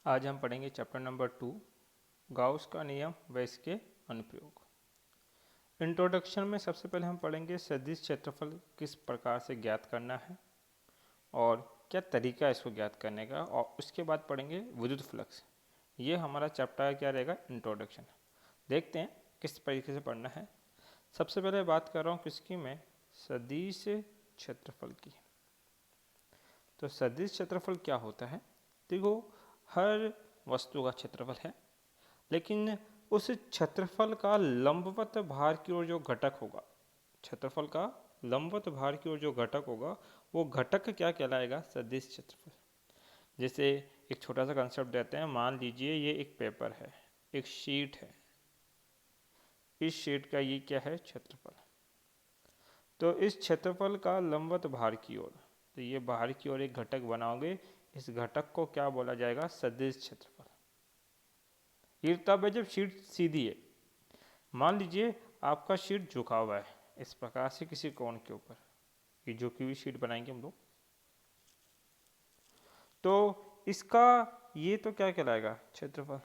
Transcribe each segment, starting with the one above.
आज हम पढ़ेंगे चैप्टर नंबर 2 गाउस का नियम व इसके अनुप्रयोग। इंट्रोडक्शन में सबसे पहले हम पढ़ेंगे सदिश क्षेत्रफल किस प्रकार से ज्ञात करना है और क्या तरीका है इसको ज्ञात करने का, और उसके बाद पढ़ेंगे विद्युत फ्लक्स। ये हमारा चैप्टर क्या रहेगा, इंट्रोडक्शन। देखते हैं किस तरीके से पढ़ना है। सबसे पहले बात कर रहा हूँ किसकी, मैं सदिश क्षेत्रफल की। तो सदिश क्षेत्रफल क्या होता है? देखो, हर वस्तु का क्षेत्रफल है, लेकिन उस क्षेत्रफल का लंबवत भार की ओर जो घटक होगा, क्षेत्रफल का लंबवत भार की ओर जो घटक होगा, वो घटक क्या कहलाएगा, सदिश क्षेत्रफल। जैसे एक छोटा सा कंसेप्ट देते हैं। मान लीजिए ये एक पेपर है, एक शीट है। इस शीट का ये क्या है, क्षेत्रफल। तो इस क्षेत्रफल का लंबवत भार की ओर, तो ये बाहर की ओर एक घटक बनाओगे, इस घटक को क्या बोला जाएगा, सदिश क्षेत्रफल। ये तब है जब शीट सीधी है। मान लीजिए आपका शीट झुका हुआ है इस प्रकार से किसी कोण के ऊपर, ये झुकी हुई शीट बनाएंगे हम लोग। तो इसका ये तो क्या कहलाएगा, क्षेत्रफल।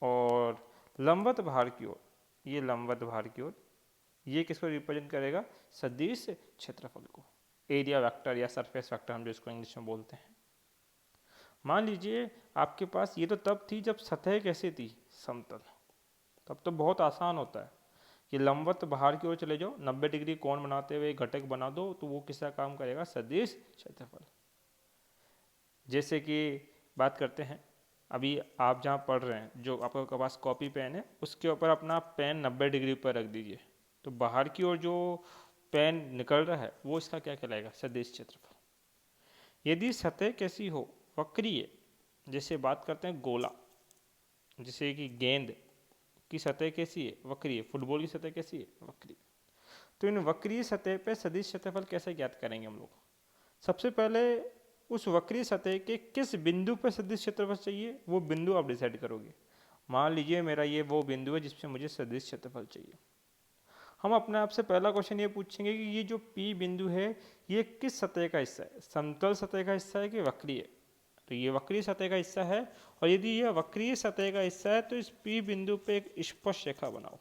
और लंबवत भार की ओर, ये लंबवत भार की ओर ये किसको रिप्रेजेंट करेगा, सदिश क्षेत्रफल को। एरिया वेक्टर या सरफेस वेक्टर हम जो इसको इंग्लिश में बोलते हैं। मान लीजिए आपके पास, ये तो तब थी जब सतह कैसी थी, समतल। तब तो बहुत आसान होता है कि लंबवत बाहर की ओर चले जाओ, 90 डिग्री कोण बनाते हुए घटक बना दो, तो वो किसका काम करेगा, सदिश क्षेत्रफल। जैसे कि बात करते हैं, अभी आप जहाँ पढ़ रहे हैं, जो आपके पास कॉपी पेन है, उसके ऊपर अपना पेन 90 डिग्री पर रख दीजिए, तो बाहर की ओर जो पेन निकल रहा है वो इसका क्या कहलाएगा, सदिश क्षेत्रफल। यदि सतह कैसी हो, वक्रीय, जैसे बात करते हैं गोला, जैसे कि गेंद की सतह कैसी है, वक्रीय। फुटबॉल की सतह कैसी है, वक्रीय। तो इन वक्रीय सतह पे सदिश क्षेत्रफल कैसे ज्ञात करेंगे हम लोग? सबसे पहले उस वक्रीय सतह के किस बिंदु पर सदिश क्षेत्रफल चाहिए, वो बिंदु आप डिसाइड करोगे। मान लीजिए मेरा ये वो बिंदु है जिसमें मुझे सदिश क्षेत्रफल चाहिए। हम अपने आप से पहला क्वेश्चन ये पूछेंगे कि ये जो P बिंदु है, ये किस सतह का हिस्सा है, समतल सतह का हिस्सा है कि वक्रीय? तो ये वक्रीय सतह का हिस्सा है। और यदि यह वक्रीय सतह का हिस्सा है, तो इस P बिंदु पे एक स्पर्श रेखा बनाओ।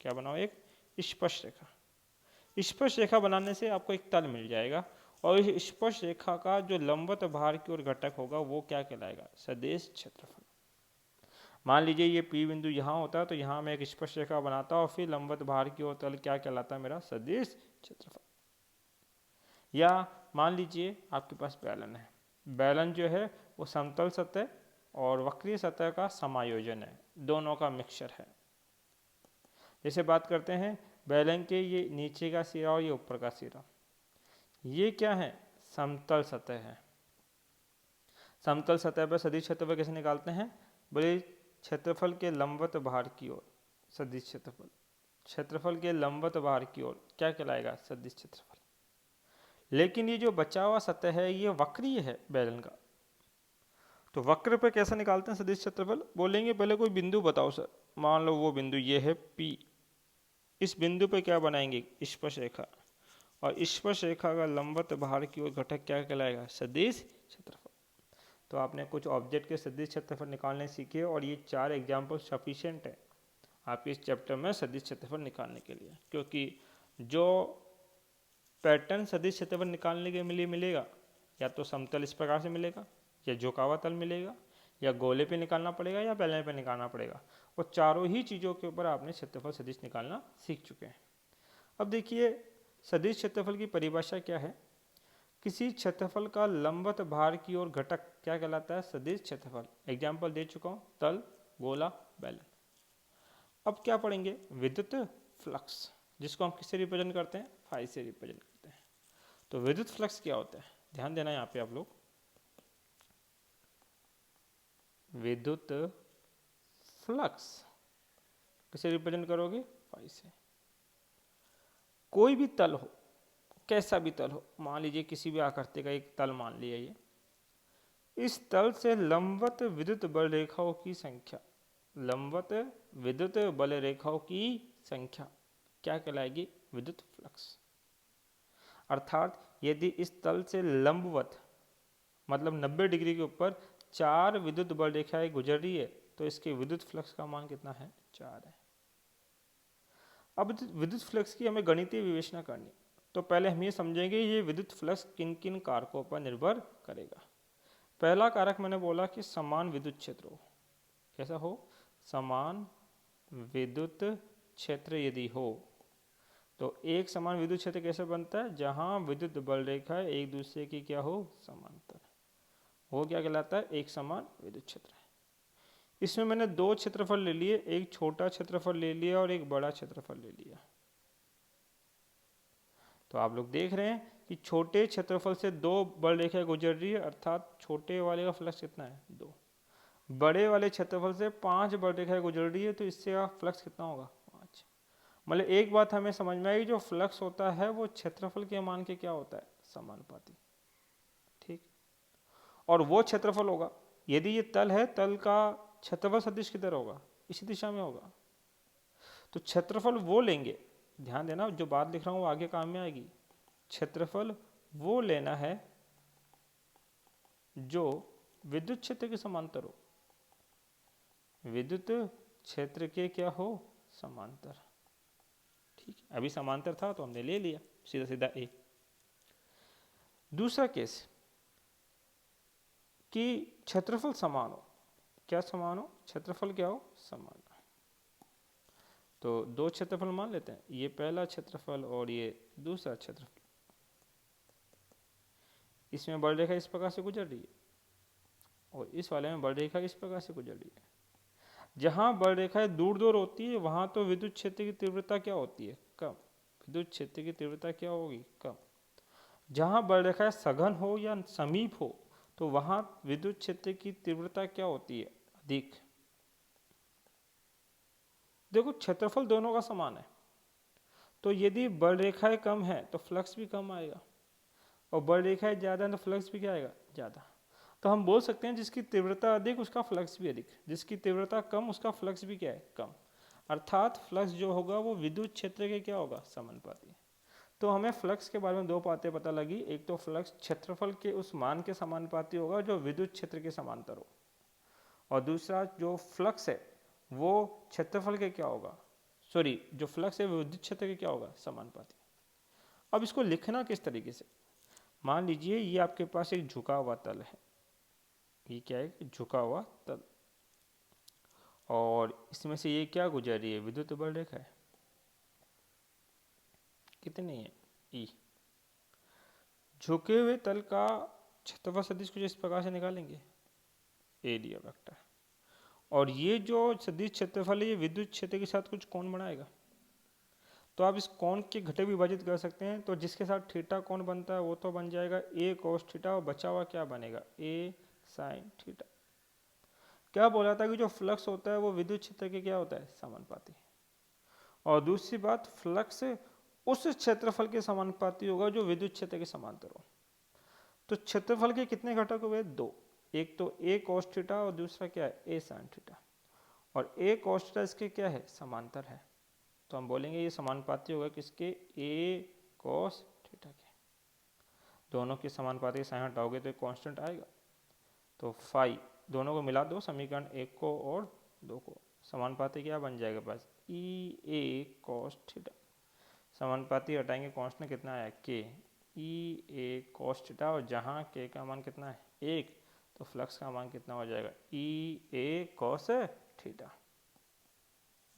क्या बनाओ, एक स्पर्श रेखा। स्पर्श रेखा बनाने से आपको एक तल मिल जाएगा, और इस स्पर्श रेखा का जो लंबवत भार की ओर घटक होगा वो क्या कहलाएगा, सदिश क्षेत्रफल। मान लीजिए ये P बिंदु यहाँ होता है, तो यहाँ मैं एक स्पर्श रेखा बनाता हूँ, और फिर लंबवत भार की ओर तल क्या कहलाता है, मेरा सदिश क्षेत्रफल। या मान लीजिए आपके पास बेलन है। बेलन जो है वो समतल सतह और वक्रीय सतह का समायोजन है, दोनों का मिक्सचर है। जैसे बात करते हैं बेलन के, ये नीचे का सिरा और ये ऊपर का सिरा, ये क्या है, समतल सतह है। समतल सतह पर सदिश क्षेत्रफल कैसे निकालते हैं, बोले क्षेत्रफल के लंबवत भार की ओर सदिश क्षेत्रफल। क्षेत्रफल के लंबवत भार की ओर क्या कहलाएगा, सदिश क्षेत्रफल। लेकिन ये जो बचा हुआ सतह है ये वक्रीय है बेलन का, तो वक्र पे कैसे निकालते हैं सदिश क्षेत्रफल? बोलेंगे पहले कोई बिंदु बताओ सर। मान लो वो बिंदु ये है P। इस बिंदु पे क्या बनाएंगे, स्पर्श रेखा, और स्पर्श रेखा का लंबवत भार की ओर घटक क्या कहलाएगा, सदिश क्षेत्रफल। तो आपने कुछ ऑब्जेक्ट के सदिश क्षेत्रफल निकालने सीखे, और ये 4 एग्जाम्पल सफिशिएंट है आपके इस चैप्टर में सदिश क्षेत्रफल निकालने के लिए। क्योंकि जो पैटर्न सदिश क्षेत्रफल निकालने के लिए मिलेगा, या तो समतल इस प्रकार से मिलेगा, या झुकावा तल मिलेगा, या गोले पे निकालना पड़ेगा, या बेलन पे निकालना पड़ेगा। वो चारों ही चीज़ों के ऊपर आपने क्षेत्रफल सदिश निकालना सीख चुके हैं। अब देखिए सदिश क्षेत्रफल की परिभाषा क्या है। किसी क्षेत्रफल का लंबवत भार की ओर घटक क्या कहलाता है, सदिश क्षेत्रफल। एग्जाम्पल दे चुका हूँ, तल, गोला, बेलन। अब क्या पढ़ेंगे, विद्युत फ्लक्स, जिसको हम किससे रिप्रेजेंट करते हैं, फाई से रिप्रेजेंट करते हैं। तो विद्युत फ्लक्स क्या होता है, ध्यान देना यहाँ पे आप लोग। विद्युत फ्लक्स किसे रिप्रेजेंट करोगे, फाई से। कोई भी तल हो, कैसा भी तल हो, मान लीजिए किसी भी आकृति का एक तल मान लिया ये, इस तल से लंबवत विद्युत बल रेखाओं की संख्या, लंबवत विद्युत बल रेखाओं की संख्या क्या कहलाएगी, विद्युत फ्लक्स। अर्थात यदि इस तल से लंबवत मतलब 90 डिग्री के ऊपर 4 विद्युत बल रेखाएं गुजर रही है तो इसके विद्युत फ्लक्स का मान कितना है, 4 है। अब विद्युत फ्लक्स की हमें गणितीय विवेचना करनी, तो पहले हम ये समझेंगे ये विद्युत फ्लक्स किन किन कारकों पर निर्भर करेगा। पहला कारक मैंने बोला कि समान विद्युत क्षेत्र हो। कैसा हो, समान विद्युत क्षेत्र यदि हो तो एक समान विद्युत क्षेत्र कैसे बनता है, जहां विद्युत बल रेखा एक दूसरे की क्या हो, समांतर, वो क्या कहलाता है, एक समान विद्युत क्षेत्र है। इसमें मैंने दो क्षेत्रफल ले लिए, एक छोटा क्षेत्रफल ले लिया और एक बड़ा क्षेत्रफल ले लिया। तो आप लोग देख रहे हैं कि छोटे क्षेत्रफल से दो बल रेखाएं गुजर रही है, अर्थात छोटे वाले का फ्लक्स कितना है, 2। बड़े वाले क्षेत्रफल से 5 बल रेखाएं गुजर रही है, तो इससे का फ्लक्स कितना होगा, 5। मतलब एक बात हमें समझ में आई, जो फ्लक्स होता है वो क्षेत्रफल के मान के क्या होता है, समानुपाती। ठीक, और वो क्षेत्रफल होगा, यदि ये तल है, तल का क्षेत्रफल सदिश किधर होगा, इसी दिशा में होगा। तो क्षेत्रफल वो लेंगे, ध्यान देना जो बात लिख रहा हूं वो आगे काम में आएगी। क्षेत्रफल वो लेना है जो विद्युत क्षेत्र के समांतर हो, विद्युत क्षेत्र के क्या हो, समांतर। ठीक है, अभी समांतर था तो हमने ले लिया सीधा सीधा ए। दूसरा केस कि क्षेत्रफल समान हो, क्या समान हो, क्षेत्रफल क्या हो, समान। तो दो क्षेत्रफल मान लेते हैं, ये पहला क्षेत्रफल और ये दूसरा क्षेत्रफल। इसमें बल रेखा इस प्रकार से गुजर रही है और इस वाले में बल रेखा इस प्रकार से गुजर रही है। जहां बल रेखाएं दूर दूर होती है वहां तो विद्युत क्षेत्र की तीव्रता क्या होती है, कम। विद्युत क्षेत्र की तीव्रता क्या होगी, कम। जहां बल रेखाएं सघन हो या समीप हो तो वहां विद्युत क्षेत्र की तीव्रता क्या होती है, अधिक। देखो क्षेत्रफल दोनों का समान है, तो यदि बल रेखाएं कम है तो फ्लक्स भी कम आएगा, और बल रेखाएं ज़्यादा है तो फ्लक्स भी क्या आएगा, ज़्यादा। तो हम बोल सकते हैं जिसकी तीव्रता अधिक उसका फ्लक्स भी अधिक, जिसकी तीव्रता कम उसका फ्लक्स भी क्या है, कम। अर्थात फ्लक्स जो होगा वो विद्युत क्षेत्र के क्या होगा, समानुपाती। तो हमें फ्लक्स के बारे में दो बातें पता लगी, एक तो फ्लक्स क्षेत्रफल के उस मान के समानुपाती होगा जो विद्युत क्षेत्र के समांतर हो, और दूसरा जो फ्लक्स है वो क्षेत्रफल के क्या होगा, सॉरी जो फ्लक्स है वो विद्युत क्षेत्र के क्या होगा, समानुपाती। अब इसको लिखना किस तरीके से, मान लीजिए ये आपके पास एक झुका हुआ तल है, ये क्या है, झुका हुआ तल, और इसमें से ये क्या गुजर रही है, विद्युत बल रेखा है, कितनी है, ई। झुके हुए तल का क्षेत्रफल सदिश कुछ इस प्रकार से निकालेंगे, एरिया वेक्टर। और ये जो सदिश क्षेत्रफल है ये विद्युत क्षेत्र के साथ कुछ कोण बनाएगा, तो आप इस कोण के घटक विभाजित कर सकते हैं। तो जिसके साथ थीटा कोण बनता है वो तो बन जाएगा ए कोस थीटा, और बचा हुआ क्या बनेगा, ए साइन थीटा। क्या बोला था कि जो फ्लक्स होता है वो विद्युत क्षेत्र के क्या होता है, समानुपाती। और दूसरी बात, फ्लक्स उस क्षेत्रफल के समानुपाती होगा जो विद्युत क्षेत्र के समांतर हो। तो क्षेत्रफल के कितने घटक हुए, दो, एक तो ए कोस थीटा और दूसरा क्या है, ए साइन थीटा। और ए कोस थीटा इसके क्या है, समांतर है, तो हम बोलेंगे ये समानुपाती होगा किसके, ए कोस थीटा के। दोनों के समानुपाती साइन हटाओगे तो एक कांस्टेंट आएगा, तो फाई दोनों को मिला दो, समीकरण एक को और दो को, समानुपाती क्या बन जाएगा बस, ई ए कोस थीटा। समानुपाती हटाएंगे, कांस्टेंट कितना आया, के, ई ए कोस थीटा, और जहाँ के का मान कितना है, एक, तो फ्लक्स का मान कितना हो जाएगा, ई ए कोस थीटा।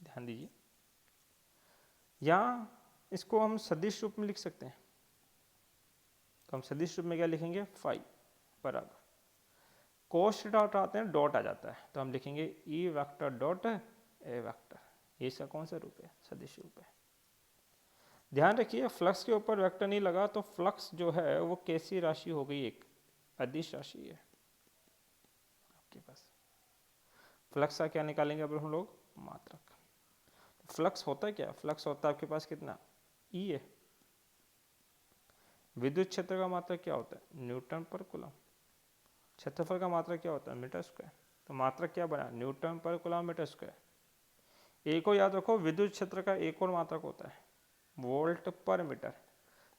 ध्यान दीजिए, या इसको हम सदिश रूप में लिख सकते हैं, तो हम सदिश रूप में क्या लिखेंगे, फाई बराबर कोस थीटा हटाते हैं डॉट आ जाता है, तो हम लिखेंगे E vector dot A vector. ये इसका कौन सा रूप है, सदिश रूप है। ध्यान रखिए फ्लक्स के ऊपर वेक्टर नहीं लगा तो फ्लक्स जो है वो कैसी राशि हो गई, एक अदिश राशि है आपके पास। फ्लक्स का क्या निकालेंगे अब हम लोग, मात्रक। फ्लक्स होता है क्या, फ्लक्स होता है आपके पास कितना, ई है। विद्युत क्षेत्र का मात्रक क्या होता है, न्यूटन पर कूलम। क्षेत्रफल का मात्रक क्या होता है, मीटर स्क्वायर। तो मात्रक क्या बना, न्यूटन पर कूलम मीटर स्क्वायर। एक को याद रखो, विद्युत क्षेत्र का एक और मात्रक होता है, वोल्ट पर मीटर।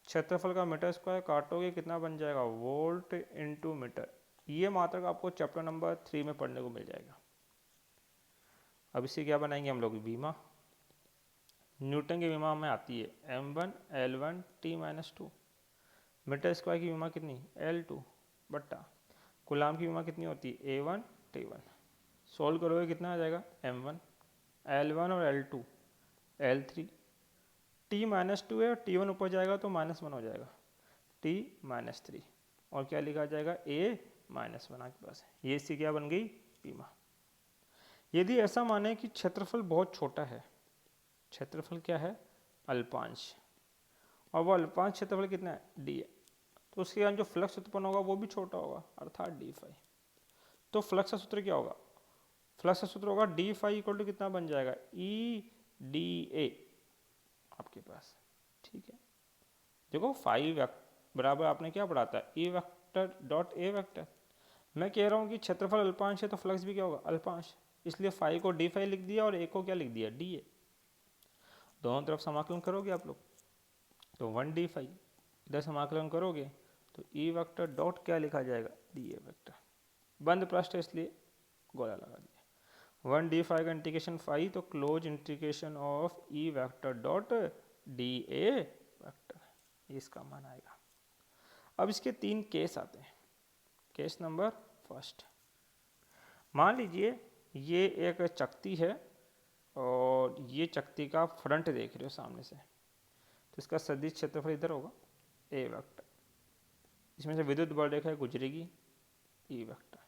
क्षेत्रफल का मीटर स्क्वायर काटोगे कितना बन जाएगा, वोल्ट इंटू मीटर। ये मात्रक आपको चैप्टर नंबर 3 में पढ़ने को मिल जाएगा। अब इसे क्या बनाएंगे हम लोग, विमा। न्यूटन की विमा में आती है m1 L1 T-2। Metre square की विमा कितनी, L2 बट्टा कूलाम की विमा कितनी होती है, A1 T1। सोल्व करोगे कितना आ जाएगा, m1 L1 और L2 L3, T-2 है और T1 ऊपर जाएगा तो -1 हो जाएगा, T-3 और क्या लिखा जाएगा, A-1 आपके पास। ये इसकी क्या बन गई, विमा। यदि ऐसा माने कि क्षेत्रफल बहुत छोटा है, क्षेत्रफल क्या है, अल्पांश, और वो अल्पांश क्षेत्रफल कितना है, d है, तो उसके कारण जो फ्लक्स उत्पन्न होगा वो भी छोटा होगा, अर्थात d∅। तो फ्लक्स का सूत्र क्या होगा, फ्लक्स का सूत्र होगा d∅ इक्वल टू कितना बन जाएगा, E/dA आपके पास। ठीक है, देखो फाई बराबर आपने क्या पढ़ा था, E vector dot A vector. मैं कह रहा हूँ कि क्षेत्रफल अल्पांश है तो फ्लक्स भी क्या होगा, अल्पांश, इसलिए फाई को d∅ लिख दिया और a को क्या लिख दिया, dA। दोनों तरफ समाकलन करोगे आप लोग तो 1d∅, इधर समाकलन करोगे तो E वेक्टर डॉट क्या लिखा जाएगा, dA वेक्टर। बंद पृष्ठ इसलिए गोला लगा दिया। 1d∅ का इंटीग्रेशन फाई, तो close integration of E vector dot dA vector, इसका मान आएगा। अब इसके 3 केस आते हैं। केस नंबर फर्स्ट, मान लीजिए ये एक चकती है और ये चकती का फ्रंट देख रहे हो सामने से, तो इसका सदिश क्षेत्रफल इधर होगा, A वेक्टर। इसमें से विद्युत बल रेखा गुजरेगी, E वेक्टर।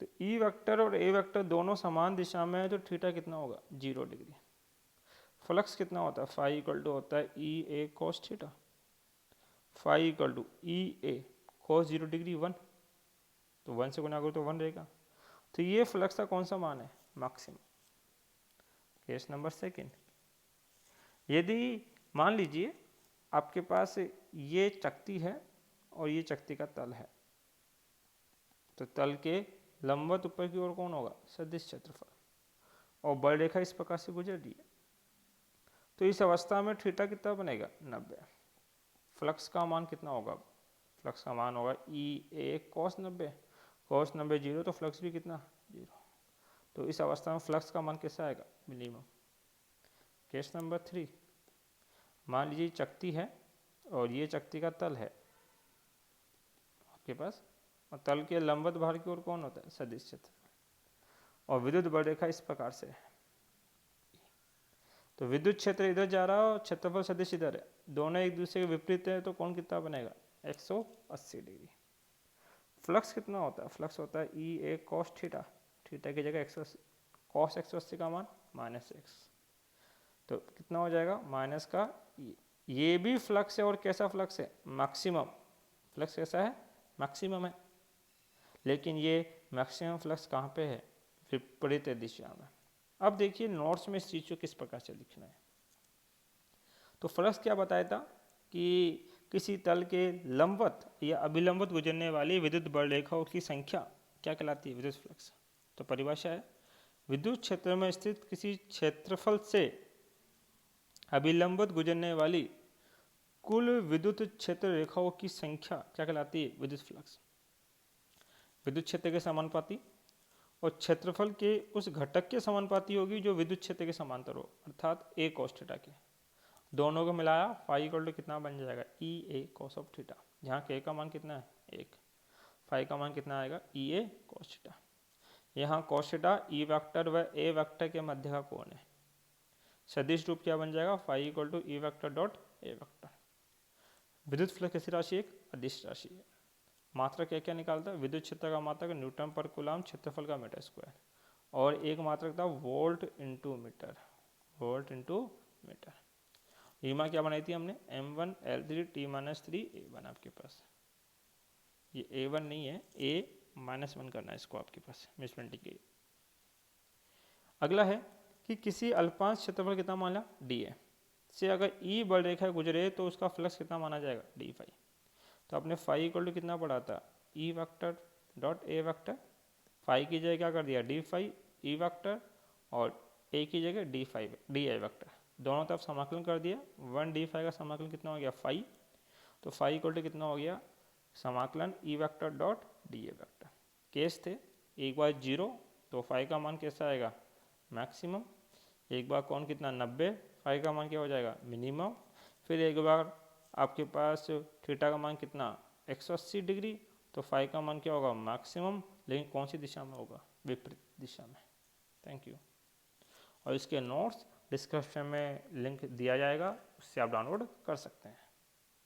तो E वेक्टर और A वेक्टर दोनों समान दिशा में है, तो थीटा कितना होगा, 0 डिग्री। फ्लक्स कितना होता है, फाई इक्वल टू होता है EA cos theta, phi equal to EA cos 0 degree 1, तो 1 से गुना करो तो 1 रहेगा। तो ये फ्लक्स का कौन सा मान है, मैक्सिमम। केस नंबर सेकंड, यदि मान लीजिए आपके पास ये चकती है और ये चकती का तल है, तो तल के लंबवत ऊपर की ओर कौन होगा, सदिश क्षेत्रफल, और बल रेखा इस प्रकार से गुजर रही है, तो इस अवस्था में थीटा कितना बनेगा, 90। फ्लक्स का मान कितना होगा, फ्लक्स का मान होगा EA cos 90, cos 90 0, तो फ्लक्स भी कितना, 0। तो इस अवस्था में फ्लक्स का मान कैसा आएगा, मिनिमम। केस नंबर 3, मान लीजिए चकती है और ये चकती का तल है आपके पास, और तल के लंबवत भार की ओर कौन होता है, सदिश क्षेत्रफल, और विद्युत बल रेखा इस प्रकार से है। तो विद्युत क्षेत्र इधर जा रहा है और क्षेत्रफल सदिश इधर है, दोनों एक दूसरे के विपरीत है, तो कौन कितना बनेगा, 180 डिग्री। फ्लक्स कितना होता है, फ्लक्स होता है EA cos थीटा, थीटा की जगह 180, cos 180 का मान -x, तो कितना हो जाएगा, माइनस का ये भी फ्लक्स है, और कैसा फ्लक्स है, मैक्सिमम। फ्लक्स कैसा है, मैक्सिमम है, लेकिन ये मैक्सिमम फ्लक्स कहाँ पे है, विपरीत दिशा में। अब देखिए नोट्स में इस चीज़ को किस प्रकार से लिखना है। तो फ्लक्स क्या बताया था कि किसी तल के लंबवत या अभिलंबवत गुजरने वाली विद्युत बल रेखाओं की संख्या क्या कहलाती है, विद्युत फ्लक्स। तो परिभाषा है, विद्युत क्षेत्र में स्थित किसी क्षेत्रफल से अभिलंबवत गुजरने वाली कुल विद्युत क्षेत्र रेखाओं की संख्या क्या कहलाती है, विद्युत फ्लक्स। विद्युत क्षेत्र के समानुपाती और क्षेत्रफल के उस घटक के समानुपाती होगी जो विद्युत क्षेत्र के समांतर हो, अर्थात A cos थीटा के। दोनों को मिलाया फाई इक्वल टू कितना बन जाएगा, EA cos ऑफ थीटा, जहाँ K का मान कितना है, 1, फाई का मान कितना आएगा, EA cos थीटा। यहाँ cos थीटा E वेक्टर व A वेक्टर के मध्य का कोण है। सदिश रूप क्या बन जाएगा, phi equal to E vector dot A vector. विद्युत फ्लक्स कैसी राशि, एक अदिश राशि है। मात्रा क्या क्या निकालता है, विद्युत क्षेत्र का मात्रक न्यूटन पर कूलम, क्षेत्रफल का मीटर स्क्वायर, और एक मात्रक था volt into metre, volt into metre. विमा क्या बनाई थी हमने, M1 L3 T-3 A1 आपके पास। ये A1 नहीं है, A-1 करना है इसको आपके पास, मिसप्रिंटिंग की। अगला है कि किसी अल्पांश क्षेत्रफल कितना माना, D है, से अगर E बल रेखा गुजरे तो उसका फ्लक्स कितना माना जाएगा, d∅। तो आपने फाई इक्वल टू कितना पढ़ा था, E vector dot A vector, phi की जगह क्या कर दिया, d∅, E वेक्टर, और A की जगह d∅ वेक्टर, दोनों तरफ समाकलन कर दिया। 1d∅ का समाकलन कितना हो गया, फाई, तो फाई इक्वल टू कितना हो गया, समाकलन E vector dot D A vector. Case थे, एक बार 0 तो फाई का मान कैसा आएगा, मैक्सिमम। एक बार कौन कितना 90, फाई का मान क्या हो जाएगा, मिनिमम। फिर एक बार आपके पास थीटा का मान कितना 180 डिग्री, तो फाई का मान क्या होगा, मैक्सिमम, लेकिन कौन सी दिशा में होगा, विपरीत दिशा में। Thank you. और इसके नोट्स डिस्क्रिप्शन में लिंक दिया जाएगा, उससे आप डाउनलोड कर सकते हैं।